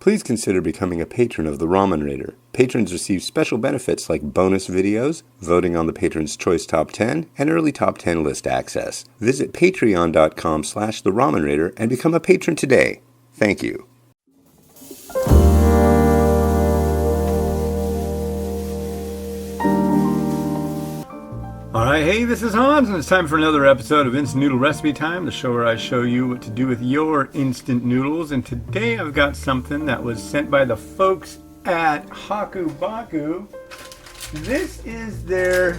Please consider becoming a patron of The Ramen Raider. Patrons receive special benefits like bonus videos, voting on the Patron's Choice Top 10, and early Top 10 list access. Visit patreon.com/The Ramen Raider and become a patron today. Thank you. Alright, hey, this is Hans, and it's time for another episode of Instant Noodle Recipe Time, the show where I show you what to do with your instant noodles. And today I've got something that was sent by the folks at Haku Baku. This is their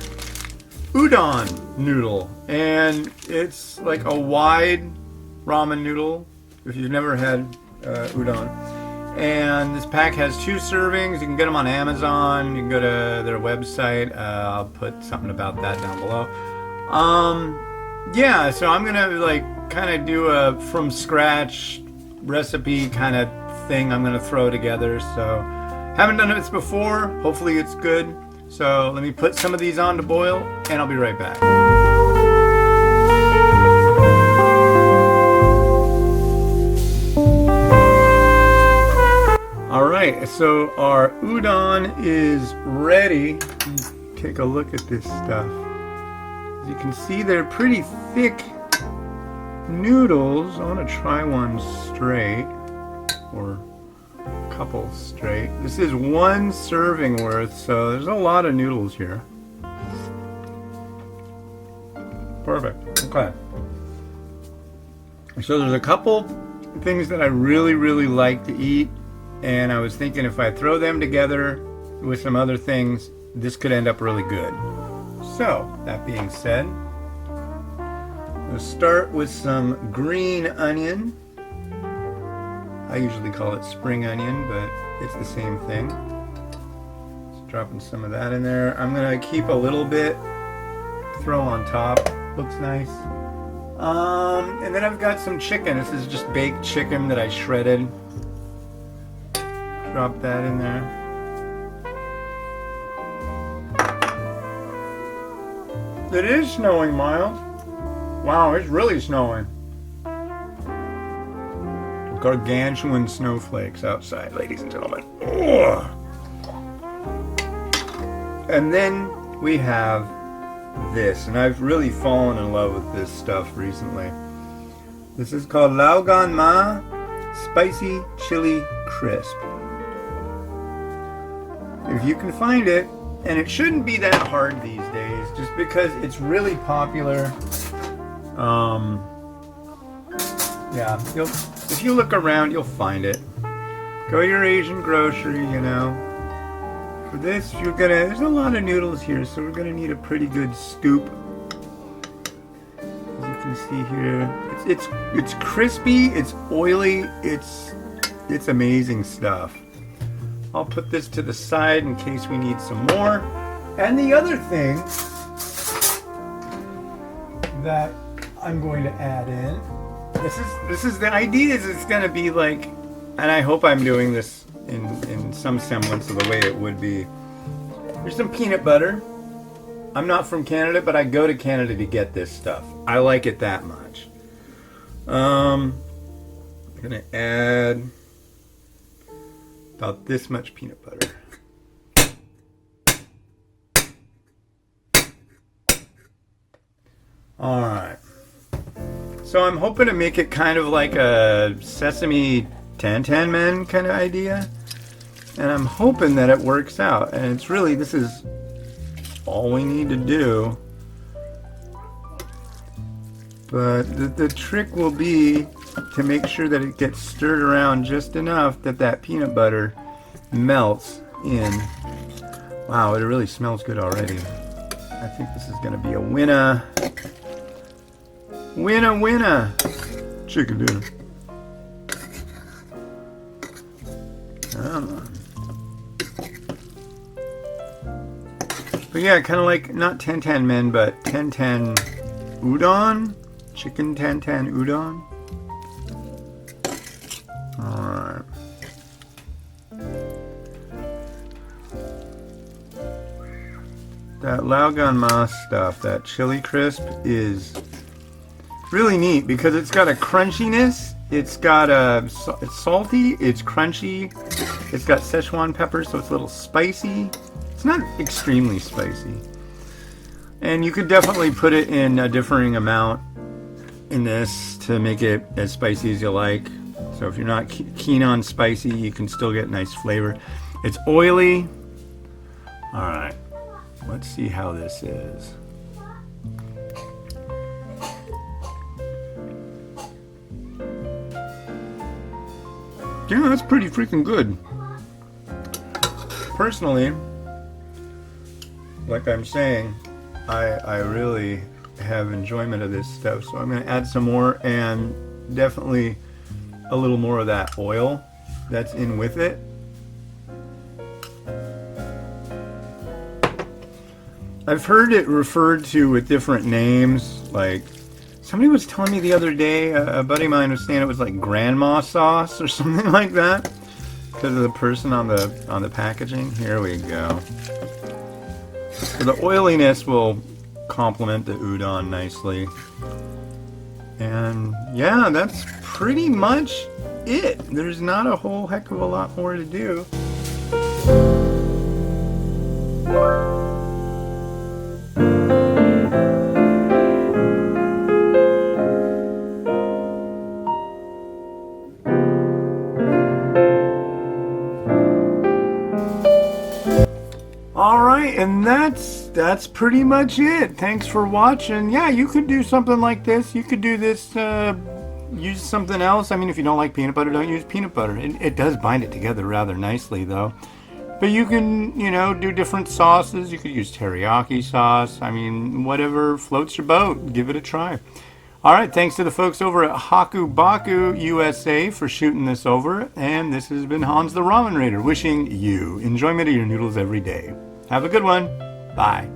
udon noodle, and it's like a wide ramen noodle, if you've never had udon. And this pack has 2 servings. You can get them on Amazon. You can go to their website. I'll put something about that down below. Yeah, so I'm gonna like kind of do a from scratch recipe kind of thing. I'm gonna throw together. So haven't done this before. Hopefully it's good. So let me put some of these on to boil, and I'll be right back. Alright, so our udon is ready. Take a look at this stuff. As you can see, they're pretty thick noodles. I want to try one straight, or a couple straight. This is 1 serving worth, so there's a lot of noodles here. Perfect. Okay. So there's a couple things that I really like to eat. And I was thinking if I throw them together with some other things, this could end up really good. So, that being said, we'll start with some green onion. I usually call it spring onion, but it's the same thing. Just dropping some of that in there. I'm going to keep a little bit, throw on top. Looks nice. And then I've got some chicken. This is just baked chicken that I shredded. Drop that in there. It is snowing, Miles. Wow, it's really snowing. Gargantuan snowflakes outside, ladies and gentlemen. Ugh. And then we have this, and I've really fallen in love with this stuff recently. This is called Laogan Ma Spicy Chili Crisp. If you can find it, and it shouldn't be that hard these days, just because it's really popular. Yeah, if you look around, you'll find it. Go to your Asian grocery, you know. For this, there's a lot of noodles here, so we're gonna need a pretty good scoop. As you can see here, it's crispy, it's oily, it's amazing stuff. I'll put this to the side in case we need some more. And the other thing that I'm going to add in, this is the idea is it's going to be like, and I hope I'm doing this in some semblance of the way it would be. There's some peanut butter. I'm not from Canada, but I go to Canada to get this stuff. I like it that much. I'm going to add about this much peanut butter. Alright. So I'm hoping to make it kind of like a sesame Tan Men kind of idea. And I'm hoping that it works out. And it's really, this is all we need to do. But the trick will be to make sure that it gets stirred around just enough that peanut butter melts in. Wow, it really smells good already. I think this is going to be a winner. Winner. Chicken dinner. But yeah, kind of like, not Tan Men, but Tan Udon? Chicken Tan Udon? Alright. That Laogan Ma stuff, that chili crisp, is really neat because it's got a crunchiness. It's got it's salty, it's crunchy, it's got Szechuan pepper, so it's a little spicy. It's not extremely spicy. And you could definitely put it in a differing amount in this to make it as spicy as you like. So if you're not keen on spicy, you can still get nice flavor. It's oily. All right, let's see how this is. Yeah, that's pretty freaking good. Personally, like I'm saying, I really have enjoyment of this stuff, so I'm going to add some more, and definitely a little more of that oil that's in with it. I've heard it referred to with different names, like somebody was telling me the other day, a buddy of mine was saying it was like grandma sauce or something like that because of the person on the packaging. Here we go. So the oiliness will complement the udon nicely. And yeah, that's pretty much it. There's not a whole heck of a lot more to do. Alright, and that's pretty much it. Thanks for watching. Yeah, you could do something like this. You could do this, use something else. I mean, if you don't like peanut butter, don't use peanut butter. It does bind it together rather nicely, though. But you can, do different sauces. You could use teriyaki sauce. I mean, whatever floats your boat. Give it a try. Alright, thanks to the folks over at Haku Baku USA for shooting this over. And this has been Hans the Ramen Raider, wishing you enjoyment of your noodles every day. Have a good one. Bye.